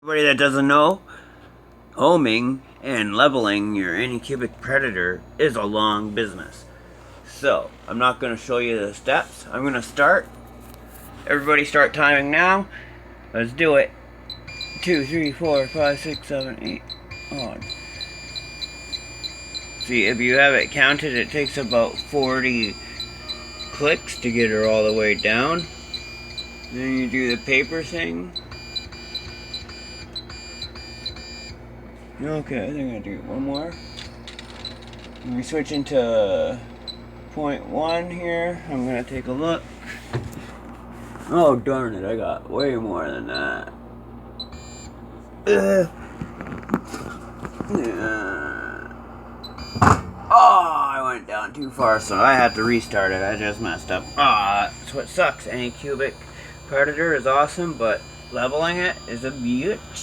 Anybody that doesn't know, homing and leveling your Anycubic Predator is a long business. So, I'm not going to show you the steps. I'm going to start. Everybody start timing now. Let's do it. 2, 3, 4, 5, 6, 7, 8. On. See, if you have it counted, it takes about 40 clicks to get her all the way down. Then you do the paper thing. Okay, I think I'll do one more. We switch into point 1 here. I'm gonna take a look. Oh darn it, I got way more than that. Oh, I went down too far, so I had to restart it. I just messed up. That's what sucks. Anycubic Predator is awesome, but leveling it is a bitch.